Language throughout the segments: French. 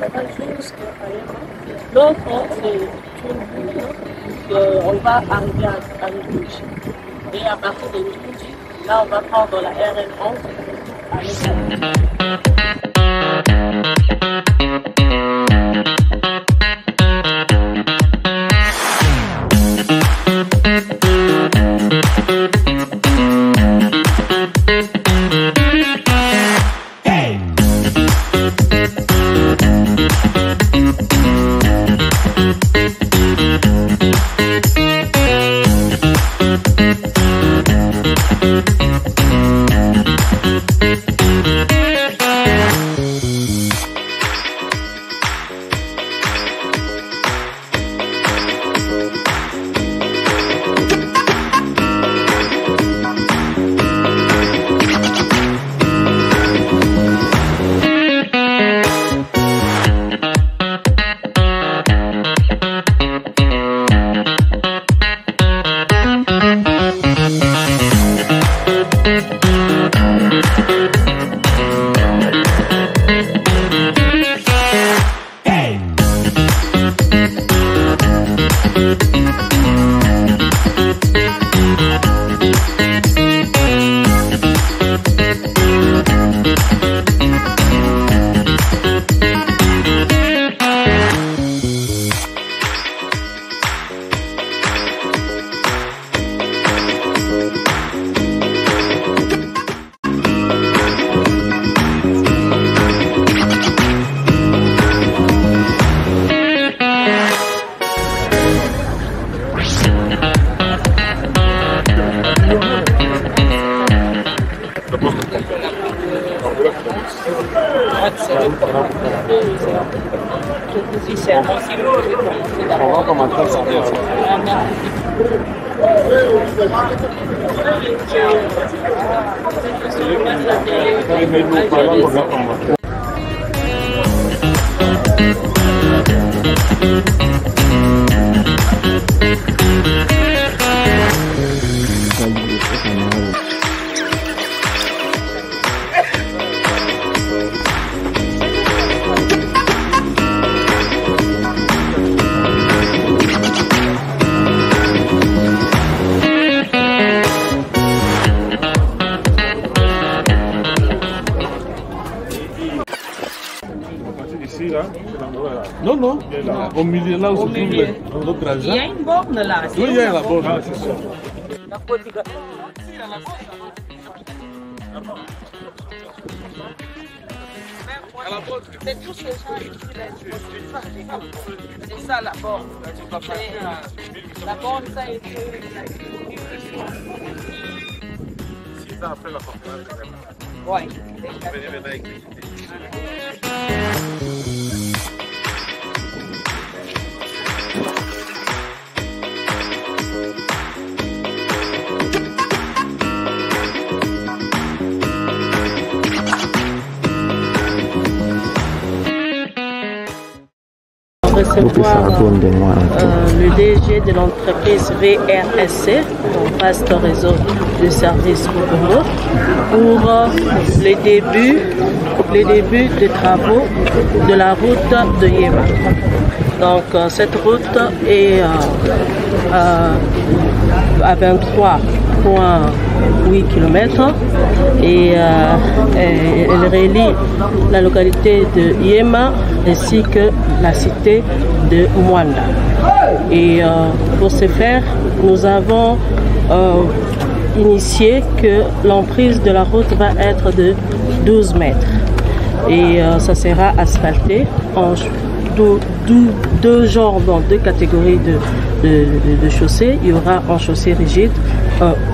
ça va jusqu'à Yema. L'autre, c'est Tchoumbou, on va arriver à Ndouji. Et à partir de Ndouji, là, on va prendre la RN11 à l'État. Non, non, au milieu là où se trouve l'autre agent. Il y a une borne là. Oui, il y a la borne, c'est sûr. C'est tous ces gens ici, c'est ça la borne. La borne, ça a été... 6 ans après la conférence. Oui. Recevoir le DG de l'entreprise VRSC, donc vaste réseau de services au Congo, pour les débuts des travaux de la route de Yema. Donc cette route est à 23,8 km et elle relie la localité de Yema ainsi que la cité de Mwanda. Et pour ce faire, nous avons initié que l'emprise de la route va être de 12 mètres et ça sera asphalté en deux genres, donc deux catégories de chaussées. Il y aura en chaussée rigide,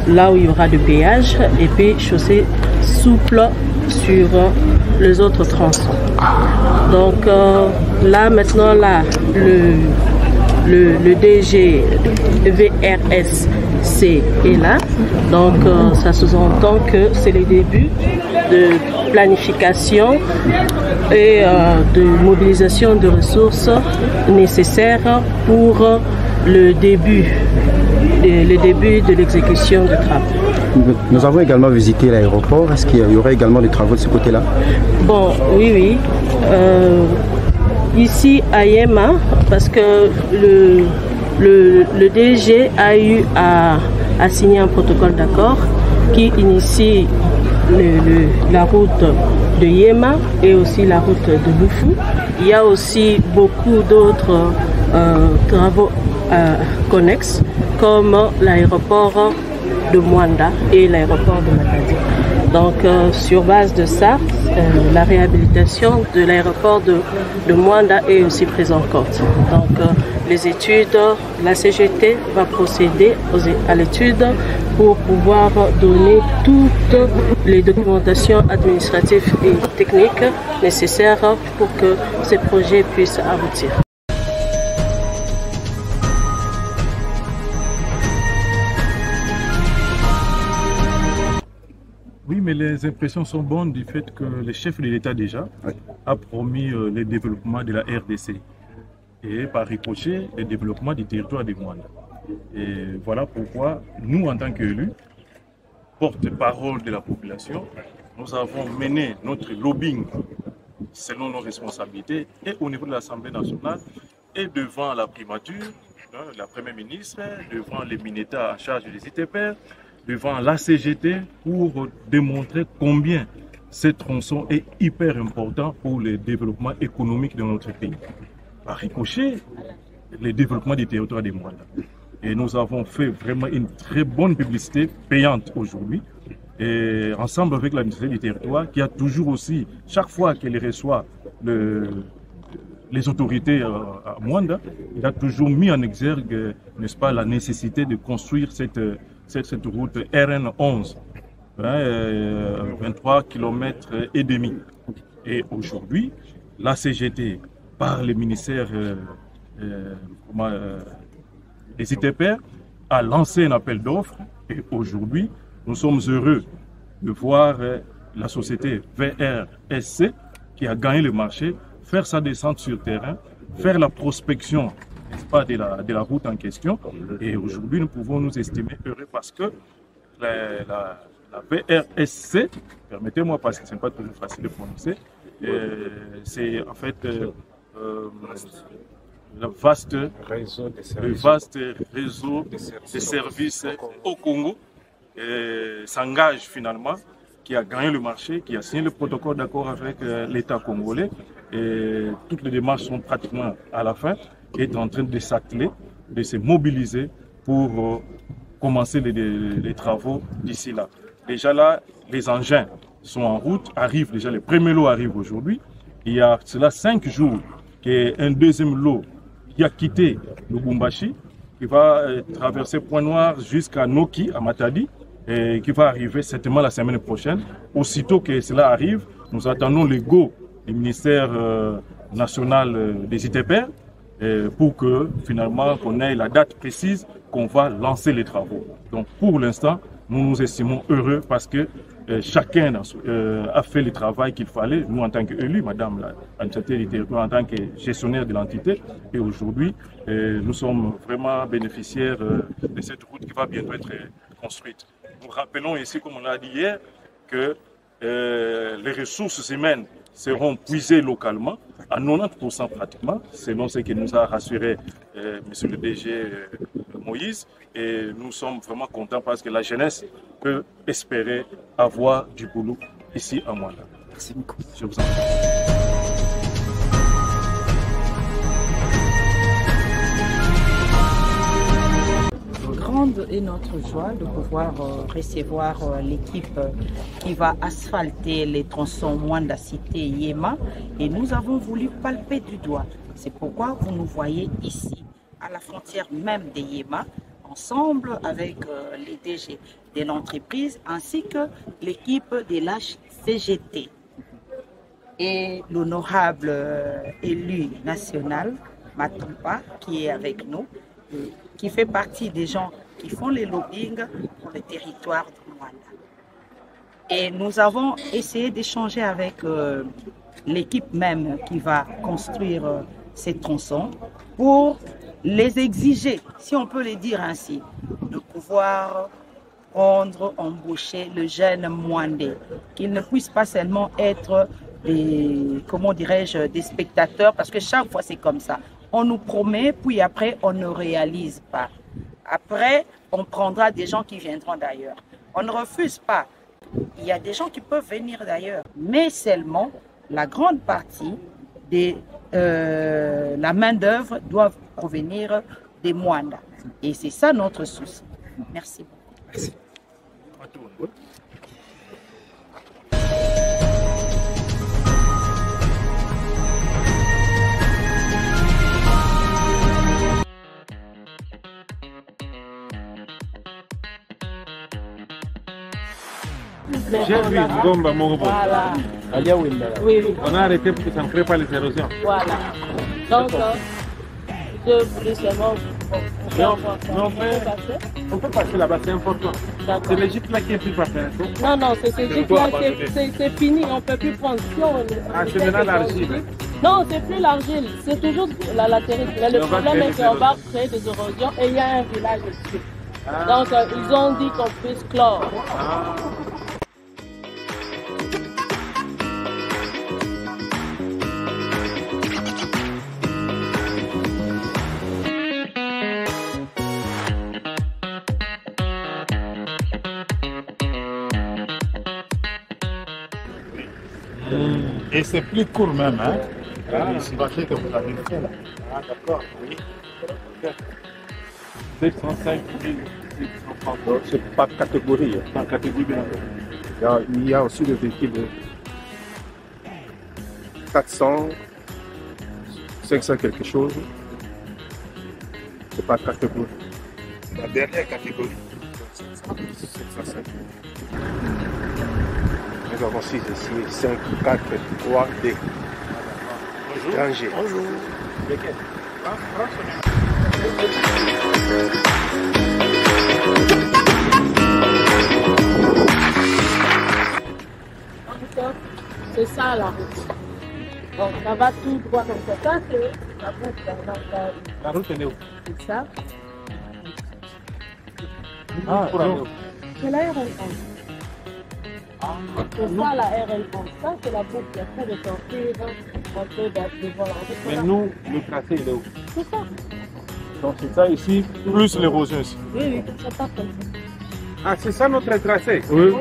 là où il y aura du péage, et puis chaussée souple sur les autres tronçons. Donc là maintenant le DG VRSC est là, donc ça sous-entend que c'est le début de planification et de mobilisation de ressources nécessaires pour le début de l'exécution des travaux. Nous avons également visité l'aéroport. Est-ce qu'il y aurait également des travaux de ce côté-là? Bon, oui. ici à Yema, parce que le DG a eu à signer un protocole d'accord qui initie la route de Yema et aussi la route de Boufou. Il y a aussi beaucoup d'autres travaux connexes comme l'aéroport de Mwanda et l'aéroport de Matadi. Donc sur base de ça, la réhabilitation de l'aéroport de Mwanda est aussi prise en compte. Donc les études, la CGT va procéder à l'étude pour pouvoir donner toutes les documentations administratives et techniques nécessaires pour que ces projets puissent aboutir. Oui, mais les impressions sont bonnes du fait que le chef de l'État déjà a promis le développement de la RDC et par ricochet le développement du territoire de Mwanda. Et voilà pourquoi nous, en tant qu'élus, porte-parole de la population, nous avons mené notre lobbying selon nos responsabilités et au niveau de l'Assemblée nationale et devant la primature, la Première ministre, devant les Mineta en charge des ITPR, devant la CGT pour démontrer combien ce tronçon est hyper important pour le développement économique de notre pays. Par ricochet, le développement du territoire de Mwanda. Et nous avons fait vraiment une très bonne publicité payante aujourd'hui. Et ensemble avec la ministère du territoire qui a toujours aussi, chaque fois qu'elle reçoit les autorités à Mwanda, il a toujours mis en exergue, n'est-ce pas, la nécessité de construire cette route RN11, 23 km et demi. Et aujourd'hui, la CGT, par le ministère des ITPR, a lancé un appel d'offres. Et aujourd'hui, nous sommes heureux de voir la société VRSC, qui a gagné le marché, faire sa descente sur terrain, faire la prospection, n'est-ce pas, de la route en question. Et aujourd'hui, nous pouvons nous estimer heureux parce que la VRSC, permettez-moi parce que ce n'est pas toujours facile de prononcer, c'est en fait le vaste réseau de services au Congo s'engage finalement, qui a gagné le marché, qui a signé le protocole d'accord avec l'État congolais. Et toutes les démarches sont pratiquement à la fin, et est en train de s'atteler, de se mobiliser pour commencer les travaux d'ici là. Déjà là, les engins sont en route, arrivent déjà, les premiers lots arrivent aujourd'hui. Il y a cela 5 jours qu'un deuxième lot qui a quitté le Lubumbashi, qui va traverser Point-Noir jusqu'à Noki, à Matadi, et qui va arriver certainement la semaine prochaine. Aussitôt que cela arrive, nous attendons le go du ministère national des ITPR pour que finalement qu'on ait la date précise qu'on va lancer les travaux. Donc pour l'instant, nous nous estimons heureux parce que chacun a fait le travail qu'il fallait, nous en tant qu'élus, madame l'administratrice du territoire, en tant que gestionnaire de l'entité. Et aujourd'hui, nous sommes vraiment bénéficiaires de cette route qui va bientôt être construite. Nous rappelons ici, comme on l'a dit hier, que les ressources humaines seront puisées localement, à 90% pratiquement, selon ce que nous a rassuré monsieur le DG Moïse. Et nous sommes vraiment contents parce que la jeunesse peut espérer avoir du boulot ici à Mwanda. Merci beaucoup. Je vous en prie. Grande est notre joie de pouvoir recevoir l'équipe qui va asphalter les tronçons Mwanda Cité Yema, et nous avons voulu palper du doigt. C'est pourquoi vous nous voyez ici, à la frontière même de Yema, ensemble avec les DG de l'entreprise ainsi que l'équipe de l'HCGT et l'honorable élu national Matumpa qui est avec nous, qui fait partie des gens qui font les lobbying pour le territoire de Mwanda. Et nous avons essayé d'échanger avec l'équipe même qui va construire ces tronçons pour les exiger, si on peut les dire ainsi, de pouvoir embaucher le jeune Mwandais, qu'il ne puisse pas seulement être comment dirais-je, des spectateurs, parce que chaque fois c'est comme ça. On nous promet, puis après on ne réalise pas. Après, on prendra des gens qui viendront d'ailleurs. On ne refuse pas. Il y a des gens qui peuvent venir d'ailleurs, mais seulement la grande partie de la main-d'œuvre doit provenir des Mwanda. Et c'est ça notre souci. Merci beaucoup. Merci. J'ai vu Ngomba Morobo. Voilà. Oui, oui. On a arrêté pour que ça ne crée pas les érosions. Voilà. Donc, je voulais seulement On peut passer là-bas, c'est important. C'est l'Égypte là qui est plus parfaite. Non, non, c'est l'Égypte là, c'est fini, on ne peut plus prendre. Ah, c'est maintenant l'argile. Non, c'est plus l'argile, c'est toujours la latérite. Mais le problème est qu'on va créer des érosions et il y a un village dessus. Donc, ils ont dit qu'on puisse clore. Et c'est plus court même, hein? C'est marché que vous avez fait là. Ah, d'accord, oui. 205 630. C'est pas de catégorie. Dans la catégorie bien. Il y a aussi le véhicule de 400, 500 quelque chose. C'est pas de catégorie. La dernière catégorie. 705. Nous avons 6 ici, 5, 4, 3, D. Étranger. Bonjour. Lesquels? C'est ça la route. Donc ça va tout droit comme ça. Ça c'est la route. La route est où? C'est ça. Ah, C'est la RN11. C'est ça la RN11. Ça c'est la boucle qui a fait de sortir un peu devant la route. mais nous, le tracé il est où? C'est ça. Donc c'est ça ici, plus l'érosion ici. Oui, oui, ça part comme ça. Ah, c'est ça notre tracé? Oui.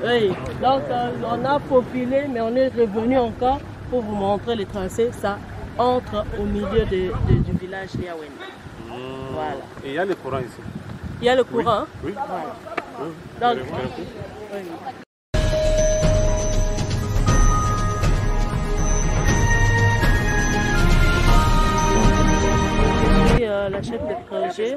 Oui, donc on a populé, mais on est revenu encore pour vous montrer les tracés. Ça entre au milieu du village Liawenda. Voilà. Et il y a le courant ici. Il y a le courant. Oui. Voilà. Donc, oui. La chef de projet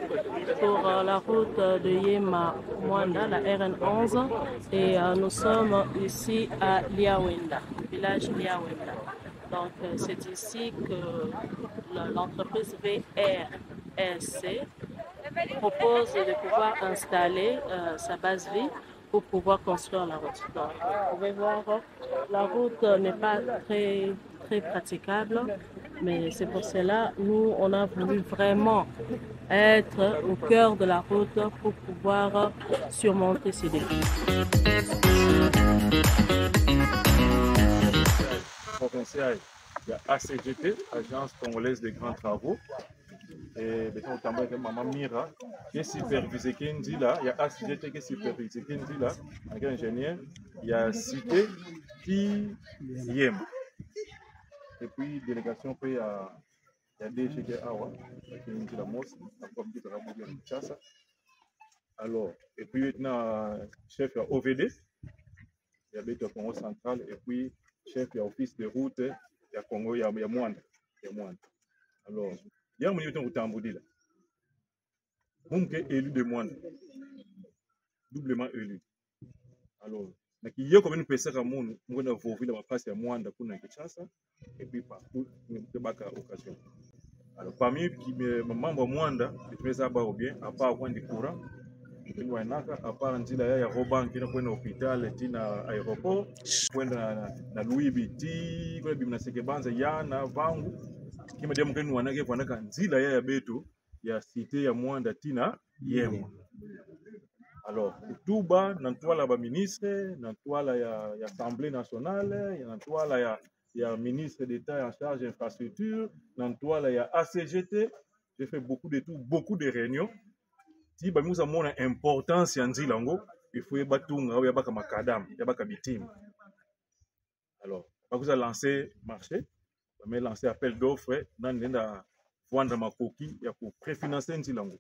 pour la route de Yema-Mwanda, la RN11, et nous sommes ici à Liawenda, village Liawenda. Donc c'est ici que l'entreprise VRSC propose de pouvoir installer sa base vie pour pouvoir construire la route. Donc, vous pouvez voir, la route n'est pas très praticable, mais c'est pour cela nous on a voulu vraiment être au cœur de la route pour pouvoir surmonter ces défis. Provincial, il y a ACGT, Agence Congolaise des Grands Travaux, et notamment avec Maman Mira, qui est supervisé Kendi là, il y a ACGT qui est supervisé Kendi là, avec ingénieur, il y a Cité qui Yem. et puis délégation peut y a DG qui est Awa, qui est la Mos, comme dit la Mobile Chassa. Alors, et puis maintenant, chef de OVD, il y a le Congo central, et puis chef de office de route, il y a Congo, il y a Mwanda. Alors, il y a un milieu de Tamboudi là. Mon qui est élu de Mwanda, doublement élu. Alors, il y a comme une personne qui a voulu la passe à Mwanda pour la Kinshasa, et puis partout, il y a une occasion. Alors, parmi les membres de Mwanda, je vais bien, à part point de courant, à part un il y a Roban qui est dans l'hôpital, qui est dans l'aéroport, na Louis Biti, qui est dans Sekebanza, Yana, Vangu, qui m'a dit que nous avons un nzila ya beto, ya cité ya Mwanda Tina, Yema. Alors, tout bas, dans toi la ministre, dans toi la Assemblée nationale, dans toi il y a ministre d'État en charge de l'infrastructure, dans toi il y a ACGT, j'ai fait beaucoup de tout, beaucoup de réunions. Si nous avons une importance en Zilango, il faut y avoir makadam, il y a bitim. Alors, vous avez lancé marché, vous avez lancé appel d'offres, vous avez vendre ma coquille pour préfinancer Zilango.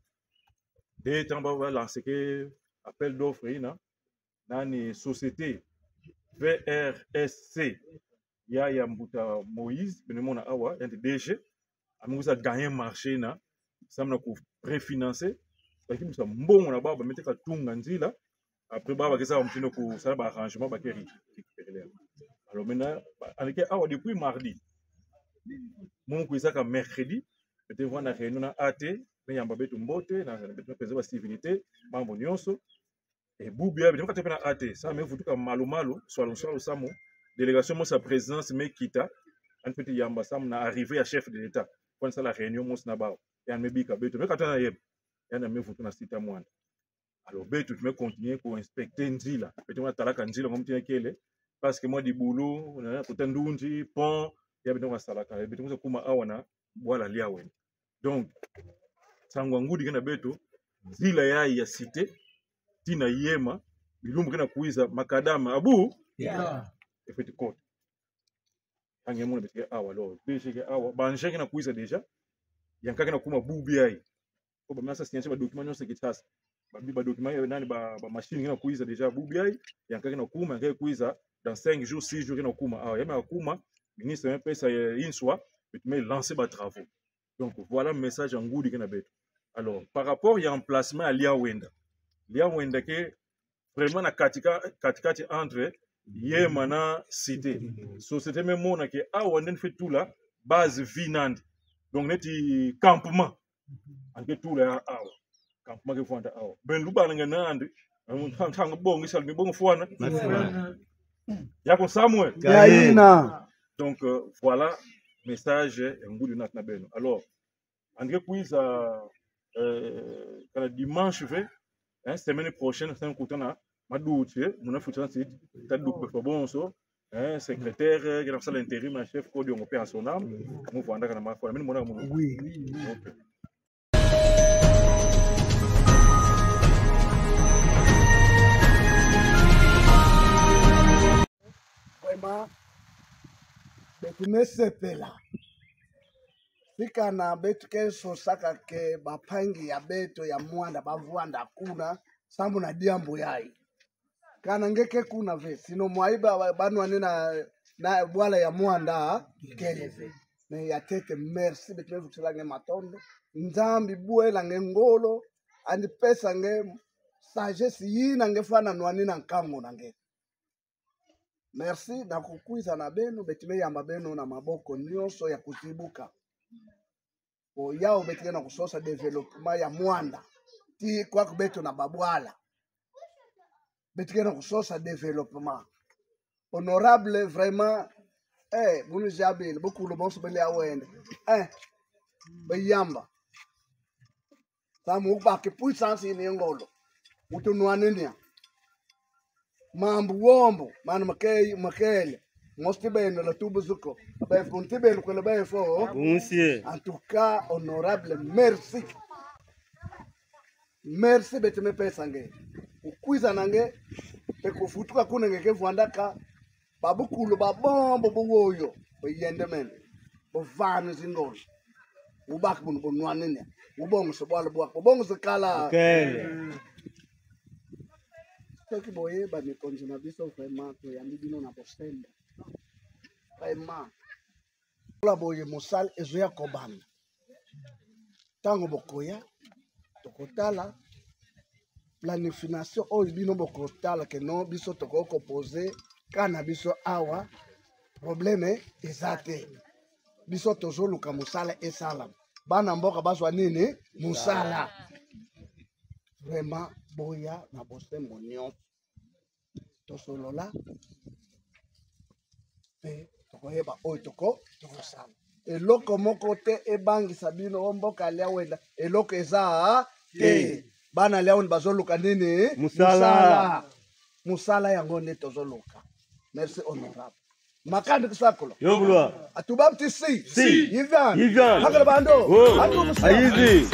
Dès que vous avez lancé appel d'offres, dans une société VRSC, il y a Mbouta Moïse, il y a des DG, vous avez gagné un marché, ça m'a préfinancé. Parce que nous sommes bons là-bas, nous mettons tout le nzila. Après, nous avons un arrangement. Alors maintenant, depuis mardi, nous avons mercredi, nous avons une réunion à AT, nous avons une civilité, nous avons et Boubia, nous avons un AT, ça me fout comme malo, soit le Samo, délégation, sa présidence, mais quitta, en fait, il y a un arrivé à chef de l'État. Quand ça la réunion, nous avons un mébika, mais quand on a il y a un site à Mwanda. Alors, tu peux continuer pour inspecter Nzila. Tu talaka Nzila comme tu es parce que moi, du boulot, on a un pont, il y a un salaka. Tu peux kuma awana, voilà liawen. Donc, sangwangu digana beto, Nzila ya cité, tina yema, bilumbu kana kuiza makadama abu, et fait compte. Angemona betike awa lo, beshike awa, banje kana kuiza déjà, yankaka na kuma bubiai. Comme ça, c'est un document qui est ça. Ba document nani ba machine qui na kuiza déjà bubiai, yankaka na kuma ngeke kuiza dans 5 jours 6 jours na kuma. Ah, yema kuma, ministre un peu ça une soit, mais lancer ba travaux. Donc voilà le message en goudi kana beto. Alors, par rapport il y a un placement à Liawenda. Liawenda que vraiment na katikati entre Yema na cité. Société même mona que awa fait tout là, base vinande. Donc neti campement. Anke tout là awa campement ke fwanda awa ben luba nga nande tanga bongi sal mi bongo fwana yako Samuel Yaina. Donc voilà message ngulu na beno. Alors anke kuiza kana dimanche ve semaine prochaine c'est un coup na madouche mona futsana site tadu ko bonso secrétaire qui a fait l'intérim chef code opérationnel mo fwanda kana ma fwana mini mona mo Oui. okay. Vraiment, betumesepela sikana betu kesho saka ke bapangi ya beto ya Mwanda bavwanda kuna sambu na diambo yai kana ngeke kuna ve sino mwaiba banu anena na bwala ya Mwanda keleve ne ya tete merci betu vutsilange matondo nzambi buela ngengolo andi pesa nge sagesse yina ngefana nwanina nkango nange. Merci na kukuiza na benu betime yamba benu na maboko nyonso ya kutibuka. O yao betike na kusosa development ya Mwanda. Ti kwa kubeto na babwala. Betike na kusosa development. Honorable vraiment bunu jabile beaucoup le bonso bele awende. Bayamba. Samu ba ke puissance ni ngolo. Utunwanenia. Mambo wombo mana makele mosti bene la tubu zuko ba fonti bene ko la ba fo en tout cas honorable merci beteme pesa nge ukuiza nange pe kufutuka kuna ngeke vwandaka babukulu babombo bowoyo bayende men bovana zindolo ubak bunu bonwanene ubongo sebwala bwakho bongo sekala Teki boye ba mi konjina biso vraiment to yandi bino na bosemba vraiment la boye mosal ezoya kobanda tango bokoya tokotala planification oyo bino bokotala ke non biso tokoko poser kana biso awa problème eza te biso tozoluka mosala esala bana mboka bazwa nini mosala vraiment boya na bosembo nyonso tosolola mpe tokoyeba oyo tokosala eloko moko te ebangisa bino mboka alia wenda eloko eza te bana alia wenda bazoluka nini musala yango nde tozoluka merci honorable makandi kusakolo Yobulwa atubamti si Yvan hakala bando Ayizi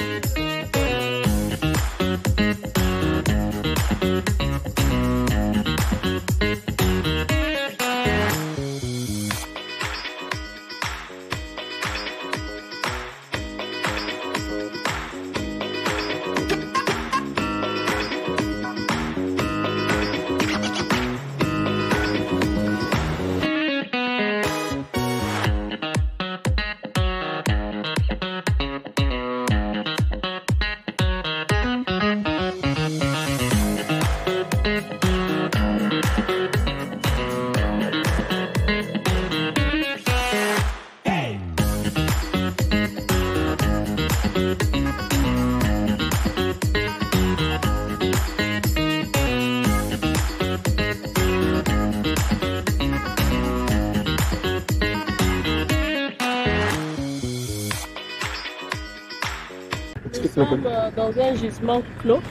Nous sommes dans un gisement clos,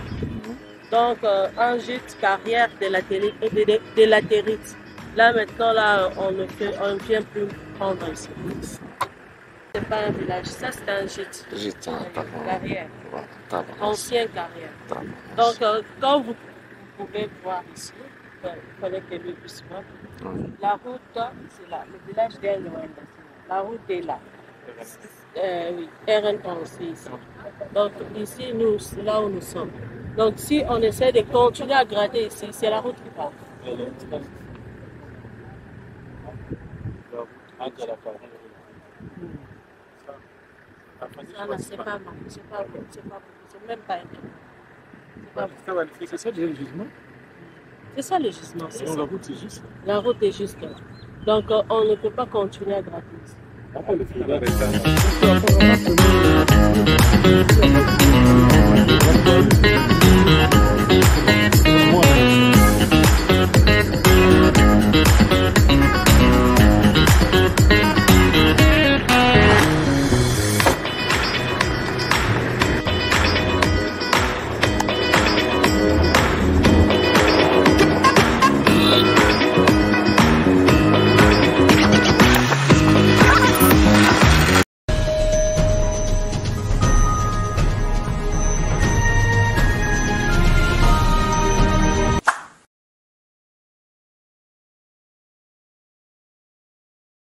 donc un gîte carrière de latérite. Là maintenant, là, on ne vient plus prendre ici. C'est pas un village, ça c'est un gîte. Carrière. Ancien carrière. Donc quand vous pouvez voir ici, vous connaissez le plus souvent, la route, c'est là, le village d'El-Luanda. La route est là. Oui, RN11 ici. Donc ici, nous, c'est là où nous sommes. Donc si on essaie de continuer à gratter ici, c'est la route qui part. C'est pas mal, c'est pas bon, c'est même pas énorme. C'est ça le gisement? C'est ça le gisement, c'est ça. La route c'est juste. La route est juste là. Donc on ne peut pas continuer à gratter ici. Après, le